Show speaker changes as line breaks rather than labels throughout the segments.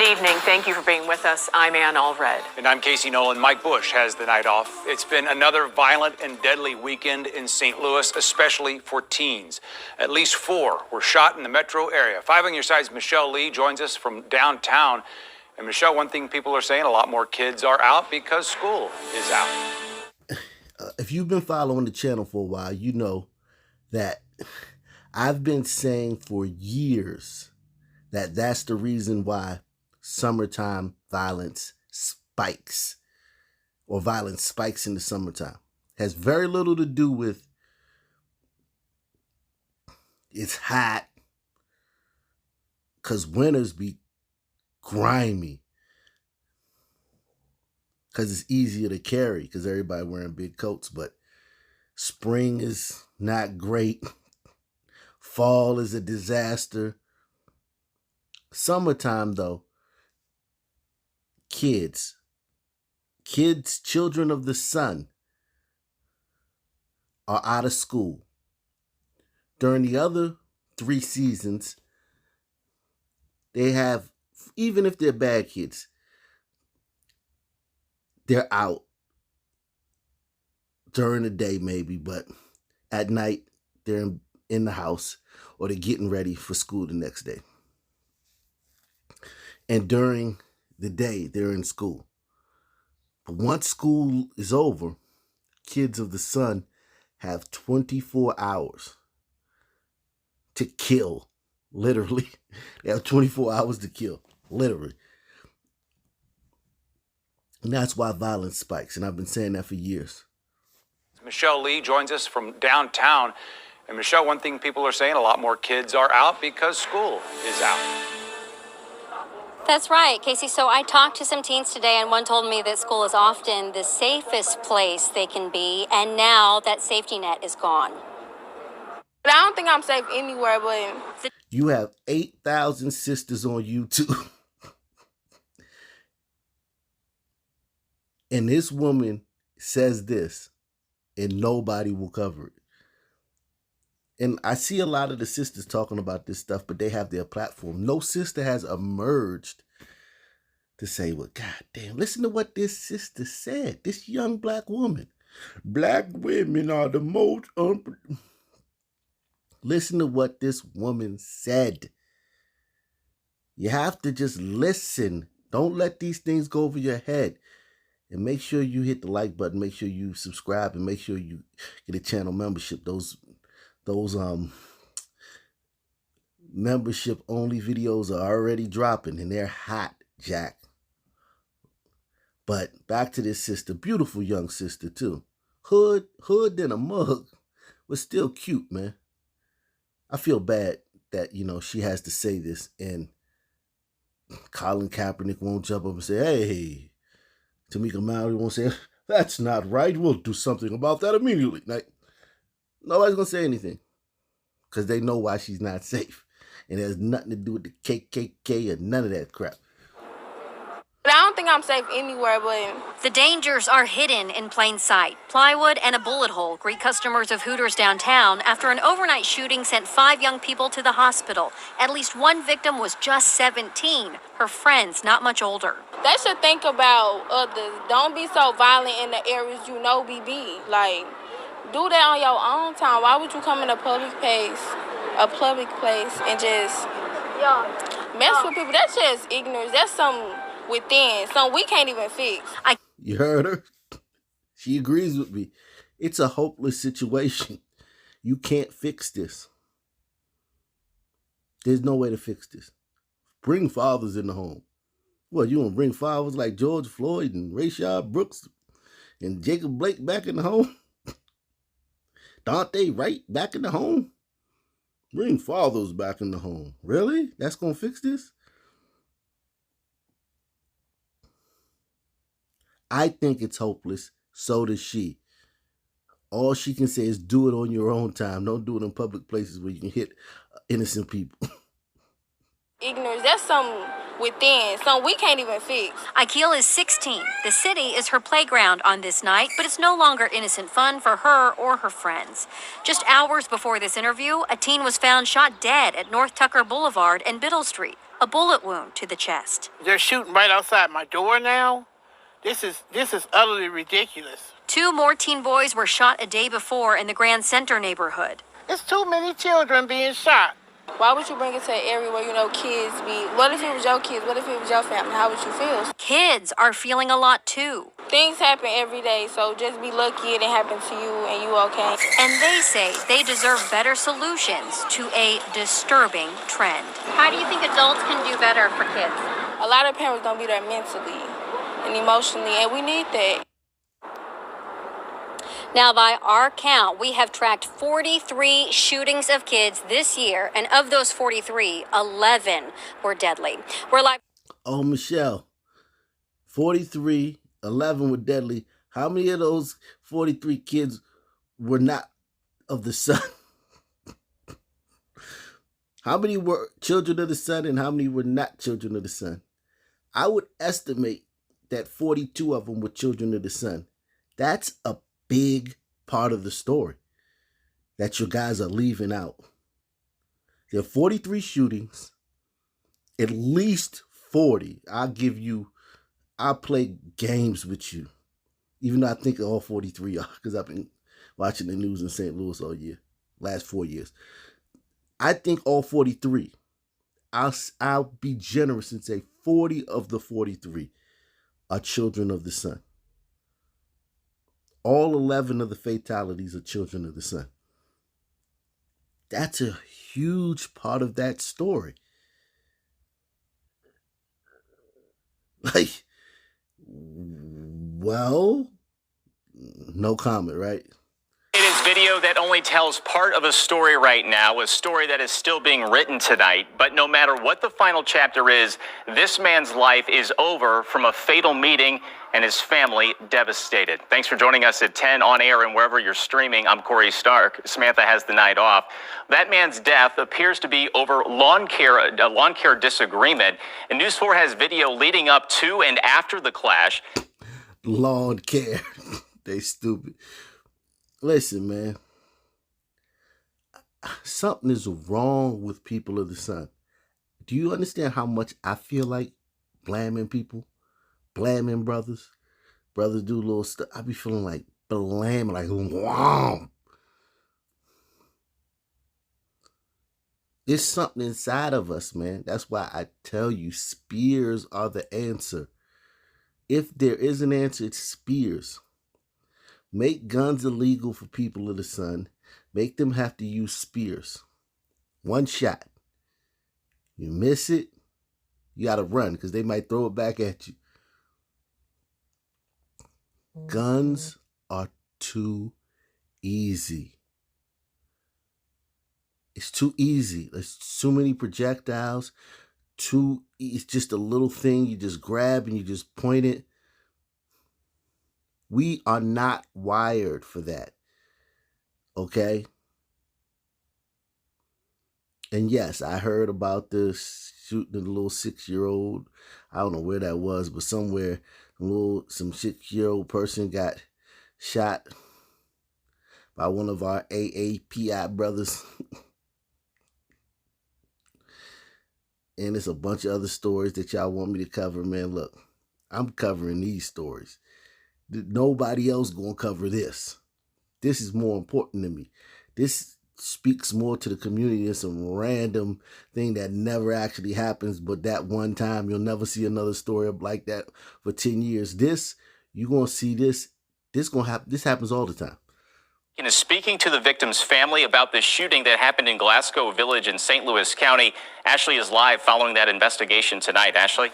evening. Thank you for being with us. I'm Ann Allred.
And I'm Casey Nolan. Mike Bush has the night off. It's been another violent and deadly weekend in St. Louis, especially for teens. At least 4 were shot in the metro area. 5 on your side's Michelle Lee joins us from downtown. And Michelle, one thing people are saying, a lot more kids are out because school is out.
If you've been following the channel for a while, you know that I've been saying for years that that's the reason why summertime violence spikes, or violence spikes in the summertime. Has very little to do with it's hot, because winters be grimy, because it's easier to carry because everybody wearing big coats. But spring is not great. Fall is a disaster. Summertime, though, kids, children of the sun are out of school. During the other 3 seasons, they have, even if they're bad kids, they're out during the day maybe, but at night they're in the house or they're getting ready for school the next day. And during the day, they're in school. But once school is over, kids of the sun have 24 hours to kill, literally. They have 24 hours to kill, literally. And that's why violence spikes, and I've been saying that for years.
Michelle Lee joins us from downtown. And Michelle, one thing people are saying, a lot more kids are out because school is out.
That's right, Casey. So I talked to some teens today, and one told me that school is often the safest place they can be, and now that safety net is gone.
But I don't think I'm safe anywhere, but...
You have 8,000 sisters on YouTube. And this woman says this, and nobody will cover it. And I see a lot of the sisters talking about this stuff, but they have their platform. No sister has emerged to say, well, God damn, listen to what this sister said. This young black woman. Black women are the most... Listen to what this woman said. You have to just listen. Don't let these things go over your head. And make sure you hit the like button. Make sure you subscribe, and make sure you get a channel membership. Those membership only videos are already dropping, and they're hot, Jack. But back to this sister, beautiful young sister too. Hood than a mug, but still cute, man. I feel bad that, she has to say this, and Colin Kaepernick won't jump up and say, hey, Tamika Mallory won't say, that's not right, we'll do something about that immediately. Like, nobody's going to say anything because they know why she's not safe. And it has nothing to do with the KKK or none of that crap.
But I don't think I'm safe anywhere, but...
The dangers are hidden in plain sight. Plywood and a bullet hole greet customers of Hooters downtown after an overnight shooting sent 5 young people to the hospital. At least one victim was just 17. Her friends not much older.
They should think about others. Don't be so violent in the areas we be. Like, do that on your own time. Why would you come in a public place and just mess with people? That's just ignorance. That's something within, something we can't even fix.
You heard her? She agrees with me. It's a hopeless situation. You can't fix this. There's no way to fix this. Bring fathers in the home. What, you want to bring fathers like George Floyd and Rayshard Brooks and Jacob Blake back in the home? Dante Wright back in the home? Bring fathers back in the home. Really? That's going to fix this? I think it's hopeless. So does she. All she can say is do it on your own time. Don't do it in public places where you can hit innocent people.
Ignorance, that's something within, something we can't even fix.
Akil is 16. The city is her playground on this night, but it's no longer innocent fun for her or her friends. Just hours before this interview, a teen was found shot dead at North Tucker Boulevard and Biddle Street. a bullet wound to the chest.
They're shooting right outside my door now. This is utterly ridiculous.
2 more teen boys were shot a day before in the Grand Center neighborhood.
It's too many children being shot.
Why would you bring it to an area where you know kids be? What if it was your kids? What if it was your family? How would you feel?
Kids are feeling a lot too.
Things happen every day, so just be lucky it didn't happen to you and you okay.
And they say they deserve better solutions to a disturbing trend. How do you think adults can do better for kids?
A lot of parents don't be there mentally and emotionally, and we need that.
Now, by our count, we have tracked 43 shootings of kids this year, and of those 43, 11 were deadly. We're live.
Oh, Michelle, 43, 11 were deadly. How many of those 43 kids were not of the sun? How many were children of the sun and how many were not children of the sun? I would estimate that 42 of them were children of the sun. That's a big part of the story that you guys are leaving out. There are 43 shootings, at least 40. I'll play games with you, even though I think all 43 are, because I've been watching the news in St. Louis all year, last 4 years. I think all 43. I'll be generous and say 40 of the 43 are children of the sun. All 11 of the fatalities are children of the sun. That's a huge part of that story. Like, well, no comment, right?
It is video that only tells part of a story right now, a story that is still being written tonight. But no matter what the final chapter is, this man's life is over from a fatal meeting and his family devastated. Thanks for joining us at 10 on air and wherever you're streaming. I'm Corey Stark. Samantha has the night off. That man's death appears to be over a lawn care disagreement. And News 4 has video leading up to and after the clash.
Lawn care. They stupid. Listen, man. Something is wrong with people of the sun. Do you understand how much I feel like blaming people? Blaming brothers? Brothers do little stuff. I be feeling like blaming, like, wow. There's something inside of us, man. That's why I tell you, spears are the answer. If there is an answer, it's spears. Make guns illegal for people of the sun. Make them have to use spears. One shot. You miss it, you got to run because they might throw it back at you. Guns are too easy. It's too easy. There's too many projectiles. It's just a little thing you just grab and you just point it. We are not wired for that. Okay? And yes, I heard about this shooting the little 6-year-old. I don't know where that was, but somewhere some 6-year-old person got shot by one of our AAPI brothers. And it's a bunch of other stories that y'all want me to cover, man. Look, I'm covering these stories. Nobody else gonna cover this. This is more important to me. This speaks more to the community than some random thing that never actually happens, but that one time you'll never see another story like that for 10 years. You're gonna see this. This happens all the time.
And is speaking to the victim's family about the shooting that happened in Glasgow Village in St. Louis County. Ashley is live following that investigation tonight. Ashley?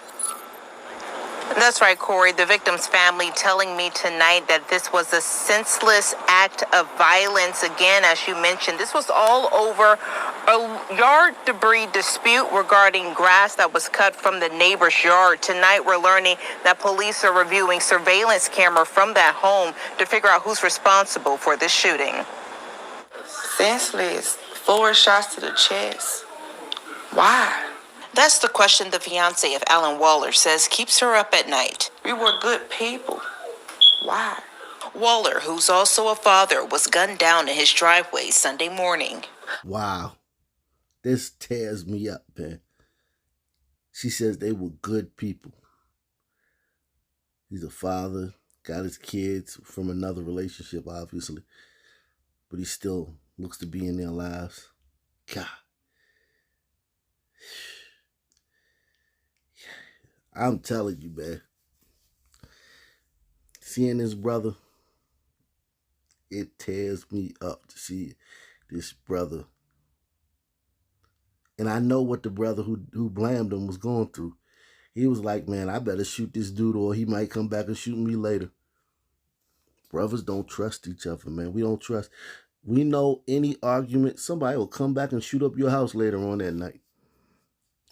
That's right, Corey. The victim's family telling me tonight that this was a senseless act of violence. Again, as you mentioned, this was all over a yard debris dispute regarding grass that was cut from the neighbor's yard. Tonight, we're learning that police are reviewing surveillance camera from that home to figure out who's responsible for this shooting.
Senseless. 4 shots to the chest. Why?
That's the question the fiance of Alan Waller says keeps her up at night.
We were good people. Why?
Waller, who's also a father, was gunned down in his driveway Sunday morning.
Wow. This tears me up, man. She says they were good people. He's a father, got his kids from another relationship, obviously, but he still looks to be in their lives. God. I'm telling you, man. Seeing this brother, it tears me up to see this brother. And I know what the brother who blamed him was going through. He was like, man, I better shoot this dude or he might come back and shoot me later. Brothers don't trust each other, man. We don't trust. We know any argument, somebody will come back and shoot up your house later on that night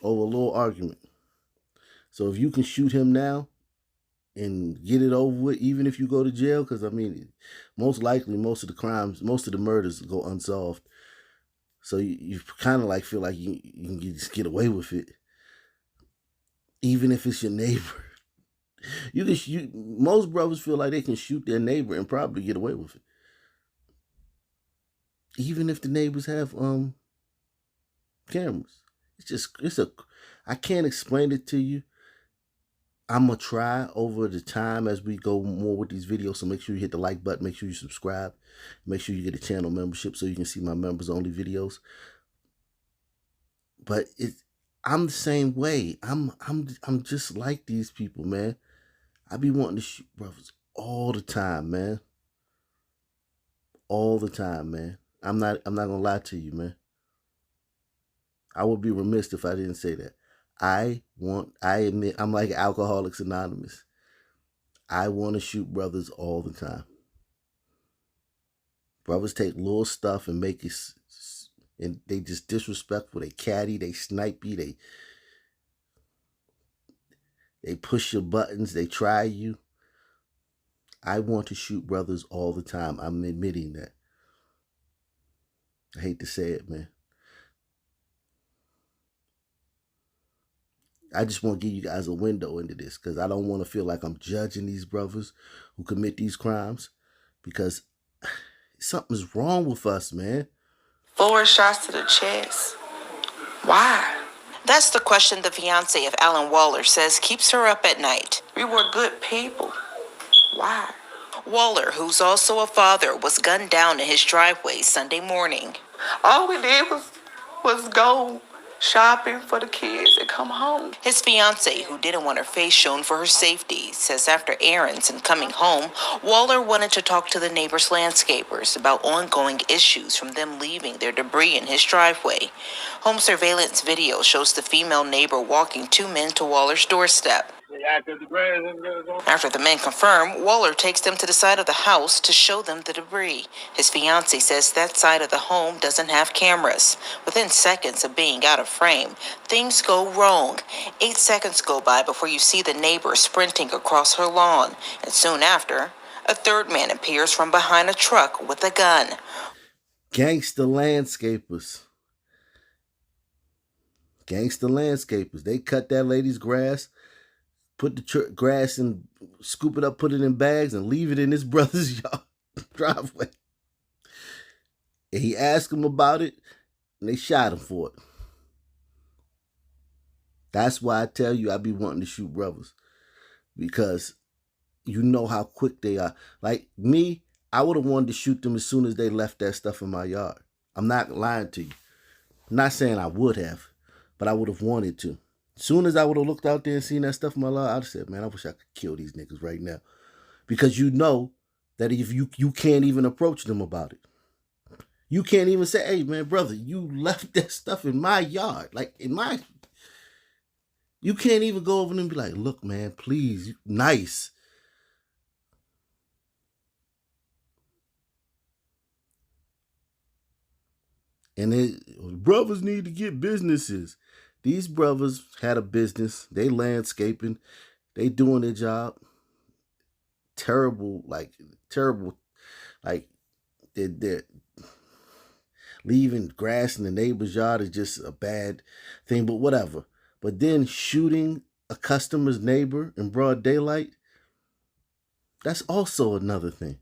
over a little argument. So if you can shoot him now and get it over with, even if you go to jail, because, I mean, most likely most of the crimes, most of the murders go unsolved. So you kind of like feel like you can just get away with it. Even if it's your neighbor. You can shoot. Most brothers feel like they can shoot their neighbor and probably get away with it. Even if the neighbors have cameras. I can't explain it to you. I'm going to try over the time as we go more with these videos. So make sure you hit the like button. Make sure you subscribe. Make sure you get a channel membership so you can see my members only videos. But I'm the same way. I'm just like these people, man. I be wanting to shoot brothers all the time, man. All the time, man. I'm not gonna lie to you, man. I would be remiss if I didn't say that. I admit, I'm like Alcoholics Anonymous. I want to shoot brothers all the time. Brothers take little stuff and make it, and they just disrespectful. They catty, they snipey, they push your buttons, they try you. I want to shoot brothers all the time. I'm admitting that. I hate to say it, man. I just want to give you guys a window into this because I don't want to feel like I'm judging these brothers who commit these crimes because something's wrong with us, man.
4 shots to the chest. Why?
That's the question the fiance of Alan Waller says keeps her up at night.
We were good people. Why?
Waller, who's also a father, was gunned down in his driveway Sunday morning.
All we did was go shopping for the kids and come home.
His fiance, who didn't want her face shown for her safety, says after errands and coming home, Waller wanted to talk to the neighbor's landscapers about ongoing issues from them leaving their debris in his driveway. Home surveillance video shows the female neighbor walking 2 men to Waller's doorstep. After the men confirm, Waller takes them to the side of the house to show them the debris. His fiancé says that side of the home doesn't have cameras. Within seconds of being out of frame, things go wrong. 8 seconds go by before you see the neighbor sprinting across her lawn. And soon after, a third man appears from behind a truck with a gun.
Gangster landscapers. Gangster landscapers. They cut that lady's grass, put the grass and scoop it up, put it in bags, and leave it in his brother's yard driveway. And he asked him about it, and they shot him for it. That's why I tell you I be wanting to shoot brothers. Because you know how quick they are. Like me, I would have wanted to shoot them as soon as they left that stuff in my yard. I'm not lying to you. I'm not saying I would have, but I would have wanted to. As soon as I would have looked out there and seen that stuff in my yard, I'd have said, man, I wish I could kill these niggas right now. Because you know that if you can't even approach them about it. You can't even say, hey, man, brother, you left that stuff in my yard. Like, you can't even go over them and be like, look, man, please, nice. And brothers need to get businesses. These brothers had a business. They landscaping. They doing their job. Terrible. Like, they're leaving grass in the neighbor's yard is just a bad thing, but whatever. But then shooting a customer's neighbor in broad daylight, that's also another thing.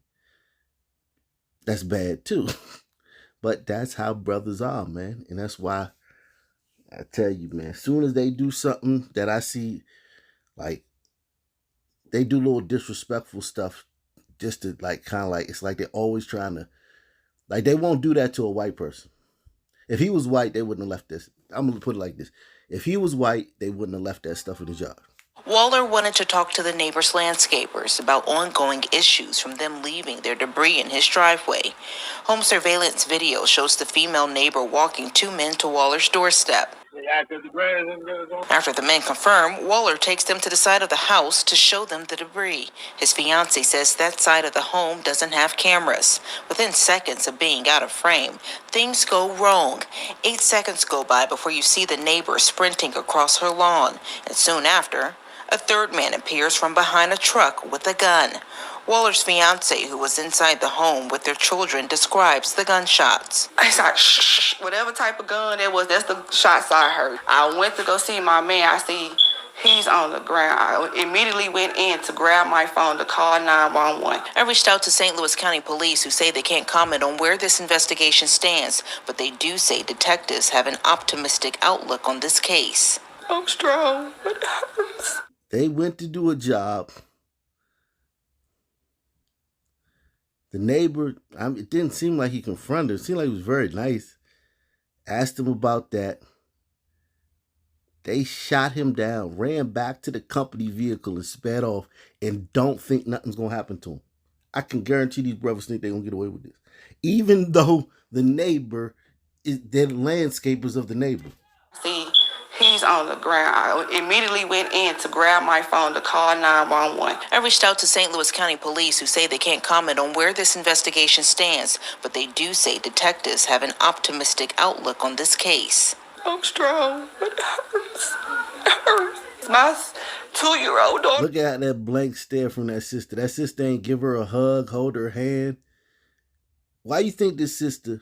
That's bad too. But that's how brothers are, man. And that's why I tell you, man, as soon as they do something that I see, like, they do little disrespectful stuff just to, like, kind of like, it's like they're always trying to, like, they won't do that to a white person. If he was white, they wouldn't have left this. I'm going to put it like this. If he was white, they wouldn't have left that stuff in his yard.
Waller wanted to talk to the neighbor's landscapers about ongoing issues from them leaving their debris in his driveway. Home surveillance video shows the female neighbor walking two men to Waller's doorstep. After the men confirm, Waller takes them to the side of the house to show them the debris. His fiancée says that side of the home doesn't have cameras. Within seconds of being out of frame, things go wrong. 8 seconds go by before you see the neighbor sprinting across her lawn, and soon after, a third man appears from behind a truck with a gun. Waller's fiancée, who was inside the home with their children, describes the gunshots.
I said, shh, whatever type of gun it was, that's the shots I heard. I went to go see my man. I see he's on the ground. I immediately went in to grab my phone to call 911.
I reached out to St. Louis County Police, who say they can't comment on where this investigation stands, but they do say detectives have an optimistic outlook on this case.
I'm strong, but it hurts.
They went to do a job. The neighbor, it didn't seem like he confronted her. It seemed like he was very nice. Asked him about that. They shot him down, ran back to the company vehicle and sped off, and don't think nothing's going to happen to him. I can guarantee these brothers think they're going to get away with this. Even though the neighbor, they're the landscapers of the neighbor.
See, he's on the ground. I immediately went in to grab my phone to call 911.
I reached out to St. Louis County Police, who say they can't comment on where this investigation stands, but they do say detectives have an optimistic outlook on this case.
I'm strong, but it hurts. It hurts. My 2-year-old daughter.
Look at that blank stare from that sister. That sister ain't give her a hug, hold her hand. Why you think this sister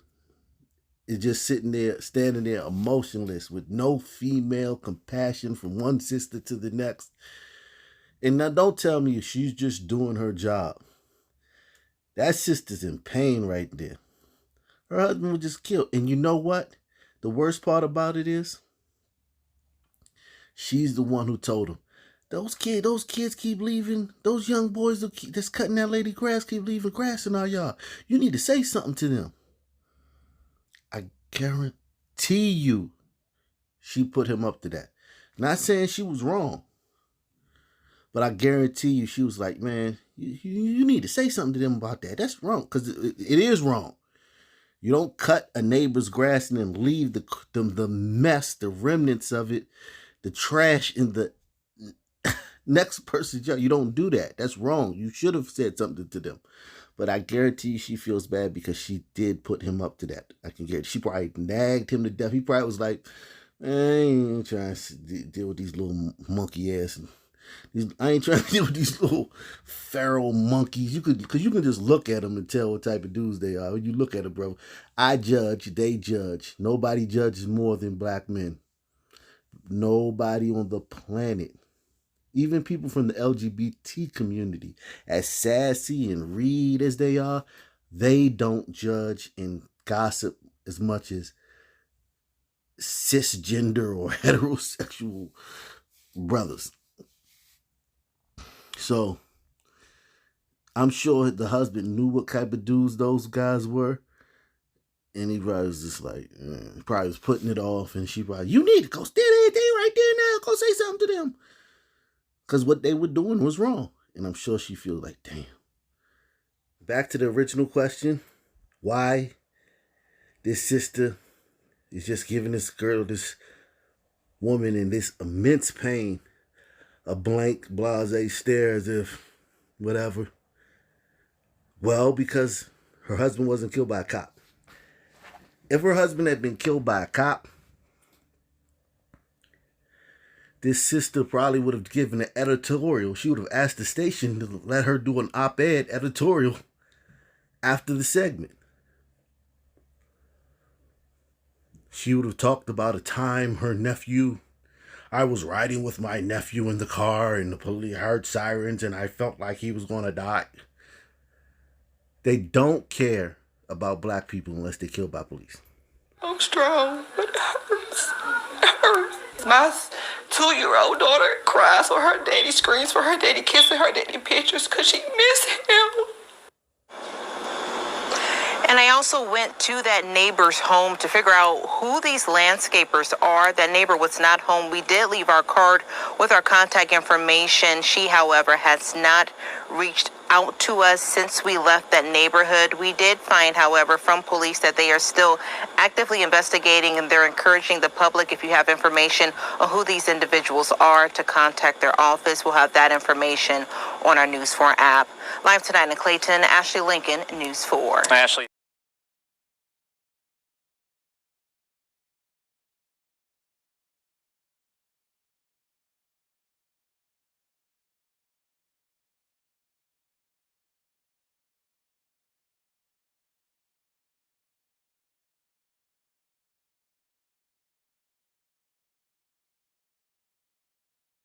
is just sitting there, standing there emotionless with no female compassion from one sister to the next? And now don't tell me she's just doing her job. That sister's in pain right there. Her husband was just killed. And you know what? The worst part about it is, she's the one who told him, those kids keep leaving, those young boys that's cutting that lady grass keep leaving grass in our yard. You need to say something to them. I guarantee you she put him up to that. Not saying she was wrong, but I guarantee you she was like, man, you need to say something to them about that. That's wrong, because it is wrong. You don't cut a neighbor's grass and then leave the mess, the remnants of it, the trash in the next person's yard. You don't do that. That's wrong. You should have said something to them. But I guarantee you she feels bad because she did put him up to that. I can guarantee. She probably nagged him to death. He probably was like, I ain't trying to deal with these little monkey ass. I ain't trying to deal with these little feral monkeys. Because you can just look at them and tell what type of dudes they are. When you look at them, bro, I judge, they judge. Nobody judges more than black men. Nobody on the planet. Even people from the LGBT community, as sassy and read as they are, they don't judge and gossip as much as cisgender or heterosexual brothers. So, I'm sure the husband knew what type of dudes those guys were. And he probably was just like, he probably was putting it off. And she probably, you need to go stand right there now. Go say something to them. Because what they were doing was wrong. And I'm sure she feels like, damn. Back to the original question. Why this sister is just giving this girl, this woman in this immense pain, a blank, blasé stare as if whatever. Well, because her husband wasn't killed by a cop. If her husband had been killed by a cop, this sister probably would have given an editorial. She would have asked the station to let her do an op-ed editorial after the segment. She would have talked about a time I was riding with my nephew in the car and the police heard sirens and I felt like he was going to die. They don't care about black people unless they're killed by police.
I'm strong, but it hurts. It hurt. My 2-year-old daughter cries for her daddy, screams for her daddy, kissing her daddy pictures because she miss him.
And I also went to that neighbor's home to figure out who these landscapers are. That neighbor was not home. We did leave our card with our contact information. She, however, has not reached out to us since we left that neighborhood. We did find, however, from police that they are still actively investigating, and they're encouraging the public, if you have information on who these individuals are, to contact their office. We'll have that information on our News 4 app. Live tonight in Clayton, Ashley Lincoln, News 4.
Ashley.